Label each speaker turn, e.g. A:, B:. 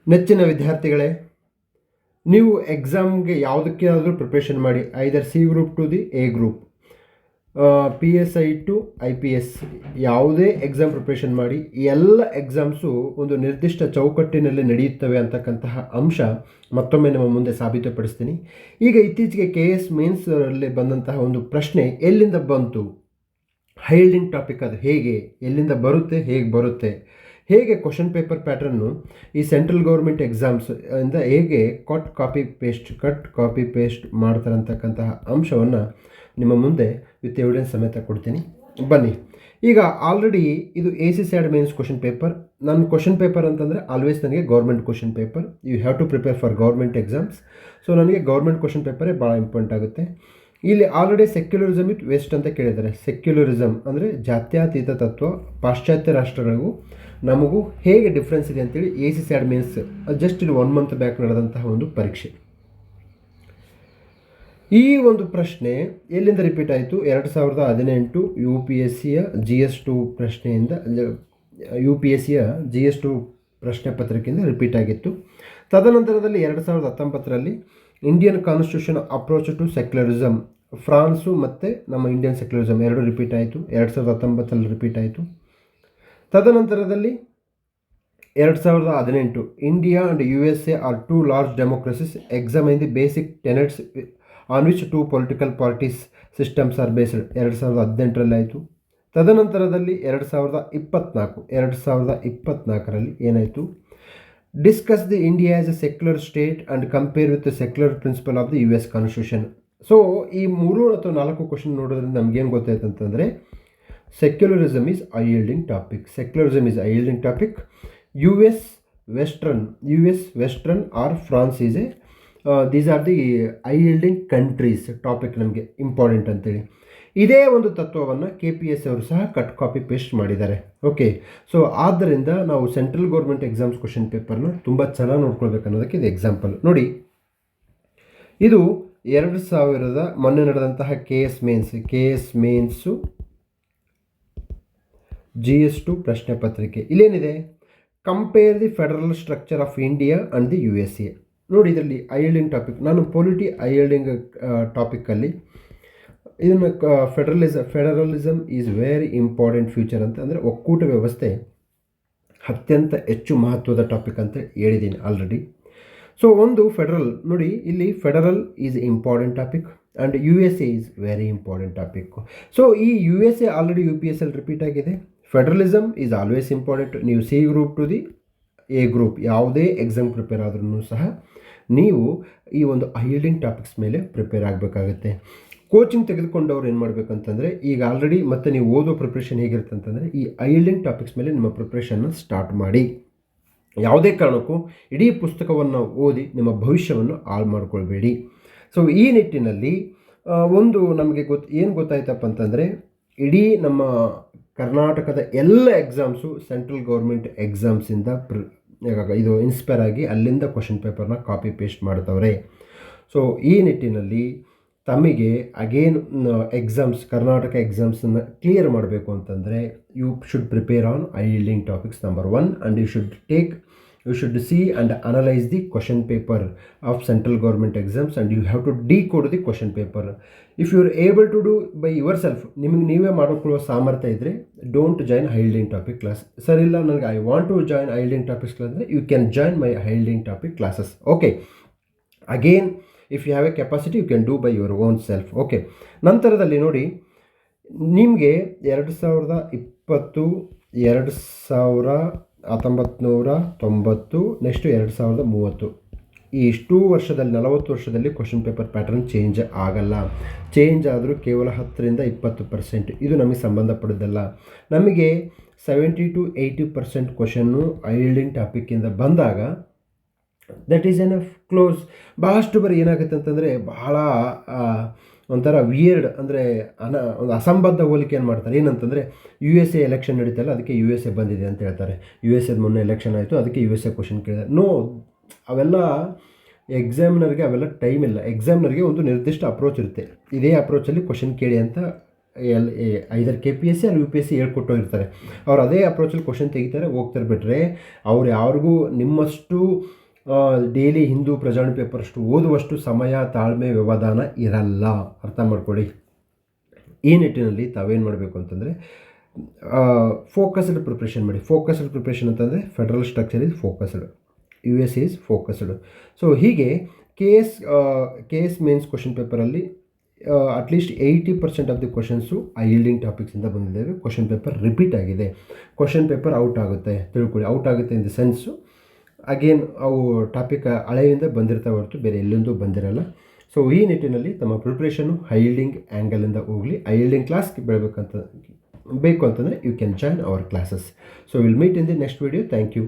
A: ನೆಚ್ಚಿನ ವಿದ್ಯಾರ್ಥಿಗಳೇ, ನೀವು ಎಕ್ಸಾಮ್ಗೆ ಯಾವುದಕ್ಕೆ ಆದರೂ ಪ್ರಿಪ್ರೇಷನ್ ಮಾಡಿ. Either C group to the A group, PSI to IPS, ಯಾವುದೇ ಎಕ್ಸಾಮ್ ಪ್ರಿಪ್ರೇಷನ್ ಮಾಡಿ. ಎಲ್ಲ ಎಕ್ಸಾಮ್ಸು ಒಂದು ನಿರ್ದಿಷ್ಟ ಚೌಕಟ್ಟಿನಲ್ಲಿ ನಡೆಯುತ್ತವೆ ಅಂತಕ್ಕಂತಹ ಅಂಶ ಮತ್ತೊಮ್ಮೆ ನಮ್ಮ ಮುಂದೆ ಸಾಬೀತುಪಡಿಸ್ತೀನಿ. ಈಗ ಇತ್ತೀಚೆಗೆ KS ಮೇನ್ಸಲ್ಲಿ ಬಂದಂತಹ ಒಂದು ಪ್ರಶ್ನೆ ಎಲ್ಲಿಂದ ಬಂತು, ಹೈಲ್ಡಿಂಗ್ ಟಾಪಿಕ್ ಅದು ಹೇಗೆ, ಎಲ್ಲಿಂದ ಬರುತ್ತೆ, ಹೇಗೆ ಬರುತ್ತೆ, ಹೇಗೆ ಕ್ವಶನ್ ಪೇಪರ್ ಪ್ಯಾಟರ್ನು ಈ ಸೆಂಟ್ರಲ್ ಗೌರ್ಮೆಂಟ್ ಎಕ್ಸಾಮ್ಸ್ ಇಂದ ಹೇಗೆ ಕಟ್ ಕಾಪಿ ಪೇಸ್ಟ್ ಮಾಡ್ತಾರೆ ಅಂತಕ್ಕಂತಹ ಅಂಶವನ್ನು ನಿಮ್ಮ ಮುಂದೆ ವಿತ್ ಎವಿಡೆನ್ಸ್ ಸಮೇತ ಕೊಡ್ತೀನಿ. ಬನ್ನಿ. ಈಗ ಆಲ್ರೆಡಿ ಇದು ACCAD ಮೇನ್ಸ್ ಕ್ವಶನ್ ಪೇಪರ್. ನನ್ನ ಕ್ವಶನ್ ಪೇಪರ್ ಅಂತಂದರೆ ಆಲ್ವೇಸ್ ನನಗೆ government question paper. You have to prepare for government exams. So ನನಗೆ ಗೌರ್ಮೆಂಟ್ ಕ್ವಶನ್ ಪೇಪರೇ ಭಾಳ ಇಂಪಾರ್ಟೆಂಟ್ ಆಗುತ್ತೆ. ಇಲ್ಲಿ ಆಲ್ರೆಡಿ ಸೆಕ್ಯುಲರಿಸಮ್ ವಿತ್ ವೆಸ್ಟ್ ಅಂತ ಕೇಳಿದ್ದಾರೆ. ಸೆಕ್ಯುಲರಿಸಮ್ ಅಂದರೆ ಜಾತ್ಯತೀತ ತತ್ವ, ಪಾಶ್ಚಾತ್ಯ ರಾಷ್ಟ್ರಗಳಿಗೂ ನಮಗೂ ಹೇಗೆ ಡಿಫ್ರೆನ್ಸ್ ಇದೆ ಅಂತೇಳಿ ACCAD ಮೇನ್ಸ್ ಜಸ್ಟ್ ಇದು 1 ಮಂತ್ ಬ್ಯಾಕ್ ನಡೆದಂತಹ ಒಂದು ಪರೀಕ್ಷೆ. ಈ ಒಂದು ಪ್ರಶ್ನೆ ಎಲ್ಲಿಂದ ರಿಪೀಟ್ ಆಯಿತು? 2018 UPSCಯ GS2 ಪ್ರಶ್ನೆಯಿಂದ, UPSCಯ GS2 ಪ್ರಶ್ನೆ ಪತ್ರಿಕೆಯಿಂದ ರಿಪೀಟ್ ಆಗಿತ್ತು. ತದನಂತರದಲ್ಲಿ 2019ರಲ್ಲಿ Indian constitution approach to secularism, France ಮತ್ತು ನಮ್ಮ ಇಂಡಿಯನ್ ಸೆಕ್ಯುಲರಿಸಮ್ ಎರಡು ರಿಪೀಟ್ ಆಯಿತು. 2019ರಲ್ಲಿ ರಿಪೀಟ್ ಆಯಿತು. ತದನಂತರದಲ್ಲಿ 2018 India and USA are 2 large democracies, examine the basic tenets on which 2 political parties systems are based, 2018ರಲ್ಲಿ ಆಯಿತು. ತದನಂತರದಲ್ಲಿ 2024ರಲ್ಲಿ ಏನಾಯಿತು? Discuss the India as a secular state and compare with the secular principle of the US constitution. So ಈ 3 ಅಥವಾ 4 question ನೋಡೋದ್ರಿಂದ ನಮಗೇನು ಗೊತ್ತಾಯ್ತು ಅಂತಂದರೆ, secularism is a yielding topic. US Western or France is these are the yielding countries topic ನಮಗೆ important ಅಂತೇಳಿ. ಇದೇ ಒಂದು ತತ್ವವನ್ನು KPSC ಅವರು ಸಹ ಕಟ್ ಕಾಪಿ ಪೇಸ್ಟ್ ಮಾಡಿದ್ದಾರೆ. ಓಕೆ, ಸೊ ಆದ್ದರಿಂದ ನಾವು ಸೆಂಟ್ರಲ್ ಗೌರ್ಮೆಂಟ್ ಎಕ್ಸಾಮ್ಸ್ ಕ್ವಶನ್ ಪೇಪರ್ನ ತುಂಬ ಚೆನ್ನಾಗಿ ನೋಡ್ಕೊಳ್ಬೇಕು ಅನ್ನೋದಕ್ಕೆ ಇದು ಎಕ್ಸಾಂಪಲ್ ನೋಡಿ. ಇದು 2000 ಮೊನ್ನೆ ನಡೆದಂತಹ KS ಮೇನ್ಸು GS2 ಪ್ರಶ್ನೆ ಪತ್ರಿಕೆ. ಇಲ್ಲೇನಿದೆ? Compare the federal structure of India and the USA. ನೋಡಿ, ಇದರಲ್ಲಿ ಐಲ್ಡಿಂಗ್ ಟಾಪಿಕ್, ನಾನು ಐಲ್ಡಿಂಗ್ ಟಾಪಿಕಲ್ಲಿ ಇದನ್ನು federalism is very important future ಅಂತ, ಅಂದರೆ ಒಕ್ಕೂಟ ವ್ಯವಸ್ಥೆ ಅತ್ಯಂತ ಹೆಚ್ಚು ಮಹತ್ವದ ಟಾಪಿಕ್ ಅಂತ ಹೇಳಿದ್ದೀನಿ ಆಲ್ರೆಡಿ. ಸೊ ಒಂದು ಫೆಡರಲ್ ನೋಡಿ, ಇಲ್ಲಿ federal is important topic and USA is very important topic. So ಈ USA ಆಲ್ರೆಡಿ UPSCಲ್ಲಿ ರಿಪೀಟ್ ಆಗಿದೆ. Federalism is always important. ನೀವು C group to the A group ಯಾವುದೇ ಎಕ್ಸಾಮ್ ಪ್ರಿಪೇರ್ ಆದ್ರೂ ಸಹ ನೀವು ಈ ಒಂದು ಐಲ್ಡಿಂಗ್ ಟಾಪಿಕ್ಸ್ ಮೇಲೆ ಪ್ರಿಪೇರ್ ಆಗಬೇಕಾಗುತ್ತೆ. ಕೋಚಿಂಗ್ ತೆಗೆದುಕೊಂಡವ್ರು ಏನು ಮಾಡಬೇಕಂತಂದರೆ, ಈಗ ಆಲ್ರೆಡಿ ಮತ್ತೆ ನೀವು ಓದೋ ಪ್ರಿಪ್ರೇಷನ್ ಹೇಗಿರುತ್ತೆ ಅಂತಂದರೆ, ಈ ಐಲ್ಡಿಂಗ್ ಟಾಪಿಕ್ಸ್ ಮೇಲೆ ನಿಮ್ಮ ಪ್ರಿಪ್ರೇಷನ್ನ ಸ್ಟಾರ್ಟ್ ಮಾಡಿ. ಯಾವುದೇ ಕಾರಣಕ್ಕೂ ಇಡೀ ಪುಸ್ತಕವನ್ನು ಓದಿ ನಿಮ್ಮ ಭವಿಷ್ಯವನ್ನು ಹಾಳು ಮಾಡಿಕೊಳ್ಬೇಡಿ. ಸೊ ಈ ನಿಟ್ಟಿನಲ್ಲಿ ಒಂದು ನಮಗೆ ಏನು ಗೊತ್ತಾಯ್ತಪ್ಪ ಅಂತಂದರೆ, ಇಡೀ ನಮ್ಮ ಕರ್ನಾಟಕದ ಎಲ್ಲ ಎಕ್ಸಾಮ್ಸು ಸೆಂಟ್ರಲ್ ಗೌರ್ಮೆಂಟ್ ಎಕ್ಸಾಮ್ಸಿಂದ ಇದು ಇನ್ಸ್ಪೈರ್ ಆಗಿ ಅಲ್ಲಿಂದ ಕ್ವಶನ್ ಪೇಪರ್ನ ಕಾಪಿ ಪೇಸ್ಟ್ ಮಾಡ್ತವ್ರೆ. ಸೊ ಈ ನಿಟ್ಟಿನಲ್ಲಿ ತಮಗೆ ಅಗೇನ್ ಎಕ್ಸಾಮ್ಸ್, ಕರ್ನಾಟಕ ಎಕ್ಸಾಮ್ಸನ್ನು ಕ್ಲಿಯರ್ ಮಾಡಬೇಕು ಅಂತಂದರೆ you should prepare on yielding topics number 1 and you should see and analyze the question paper of central government exams and you have to decode the question paper. If you are able to do by yourself, ನಿಮಗೆ ನೀವೇ ಮಾಡಿಕೊಳ್ಳುವ ಸಾಮರ್ಥ್ಯ ಇದ್ದರೆ, don't join yielding topic class. Sir ಇಲ್ಲ ನನಗೆ I want to join yielding topics class ಅಂದರೆ you can join my yielding topic classes. Okay, again if you have a capacity you can do by your own self. Okay, ನಂತರದಲ್ಲಿ ನೋಡಿ, ನಿಮಗೆ 2020, 1990, next 2030 ಈ ಇಷ್ಟು ವರ್ಷದಲ್ಲಿ 40 ವರ್ಷದಲ್ಲಿ ಕ್ವಶನ್ ಪೇಪರ್ ಪ್ಯಾಟರ್ನ್ ಚೇಂಜ್ ಆಗಲ್ಲ. Change ಆದರೂ ಕೇವಲ 10-20%. ಇದು ನಮಗೆ ಸಂಬಂಧಪಡೋದಲ್ಲ. ನಮಗೆ 70-80% ಕ್ವಶನ್ನು ಐಲ್ಡಿಂಗ್ ಟಾಪಿಕ್ಕಿಂದ ಬಂದಾಗ ದಟ್ ಈಸ್ ಎನಫ್, ಕ್ಲೋಸ್. ಬಹಳಷ್ಟು ಬಾರಿ ಏನಾಗುತ್ತೆ ಅಂತಂದರೆ, ಬಹಳ ಒಂಥರ ವಿಯರ್ಡ್, ಅಂದರೆ ಒಂದು ಅಸಂಬದ್ಧ ಹೋಲಿಕೆಯನ್ನು ಮಾಡ್ತಾರೆ. ಏನಂತಂದರೆ, USA ಎಲೆಕ್ಷನ್ ನಡೀತಲ್ಲ, ಅದಕ್ಕೆ USA ಬಂದಿದೆ ಅಂತ ಹೇಳ್ತಾರೆ. USA ಮೊನ್ನೆ ಎಲೆಕ್ಷನ್ ಆಯಿತು, ಅದಕ್ಕೆ USA ಕ್ವಶನ್ ಕೇಳಿದ್ದಾರೆ. ನೋ, ಅವೆಲ್ಲ ಎಕ್ಸಾಮಿನರ್ಗೆ ಅವೆಲ್ಲ ಟೈಮ್ ಇಲ್ಲ. ಎಕ್ಸಾಮಿನರ್ಗೆ ಒಂದು ನಿರ್ದಿಷ್ಟ ಅಪ್ರೋಚ್ ಇರುತ್ತೆ, ಇದೇ ಅಪ್ರೋಚಲ್ಲಿ ಕ್ವಶನ್ ಕೇಳಿ ಅಂತ ಐದರ್ KPSC ಅಲ್ಲಿ UPSC ಹೇಳ್ಕೊಟ್ಟೋಗಿರ್ತಾರೆ. ಅವ್ರು ಅದೇ ಅಪ್ರೋಚಲ್ಲಿ ಕ್ವಶನ್ ತೆಗಿತಾರೆ, ಹೋಗ್ತಾರೆ. ಬಿಟ್ಟರೆ ಅವ್ರು ಯಾರಿಗೂ ನಿಮ್ಮಷ್ಟು ಡೈಲಿ ಹಿಂದೂ ಪ್ರಜಾವಾಣಿ ಪೇಪರ್ ಅಷ್ಟು ಓದುವಷ್ಟು ಸಮಯ, ತಾಳ್ಮೆ, ವ್ಯವಧಾನ ಇರಲ್ಲ. ಅರ್ಥ ಮಾಡ್ಕೊಳ್ಳಿ. ಈ ನಿಟ್ಟಿನಲ್ಲಿ ತಾವೇನು ಮಾಡಬೇಕು ಅಂತಂದರೆ ಫೋಕಸ್ಡ್ ಪ್ರಿಪ್ರೇಷನ್ ಮಾಡಿ. ಫೋಕಸ್ಡ್ ಪ್ರಿಪ್ರೇಷನ್ ಅಂತಂದರೆ federal structure is focused, US is focused. So ಹೀಗೆ ಕೆ ಎಸ್ ಮೇನ್ಸ್ ಕ್ವಶನ್ ಪೇಪರಲ್ಲಿ at least 80% of the questions ILDing ಟಾಪಿಕ್ಸಿಂದ ಬಂದಿದ್ದಾವೆ. ಕ್ವಶನ್ ಪೇಪರ್ ರಿಪೀಟ್ ಆಗಿದೆ. ಕ್ವಶನ್ ಪೇಪರ್ ಔಟ್ ಆಗುತ್ತೆ, ತಿಳ್ಕೊಳ್ಳಿ. ಔಟ್ ಆಗುತ್ತೆ ಇನ್ ದ ಸೆನ್ಸು ಅಗೇನ್ ಅವು ಟಾಪಿಕ್ ಹಳೆಯಿಂದ ಬಂದಿರ್ತಾವೆ ಹೊರತು ಬೇರೆ ಎಲ್ಲಿಂದೂ ಬಂದಿರಲ್ಲ. ಸೊ ಈ ನಿಟ್ಟಿನಲ್ಲಿ ತಮ್ಮ ಪ್ರಿಪ್ರೇಷನ್ನು ILDing ಆ್ಯಂಗಲಿಂದ ಹೋಗಲಿ. ILDing ಕ್ಲಾಸ್ಗೆ ಬೇಕು ಅಂತಂದರೆ you can join our classes. So will meet in the next video. Thank you.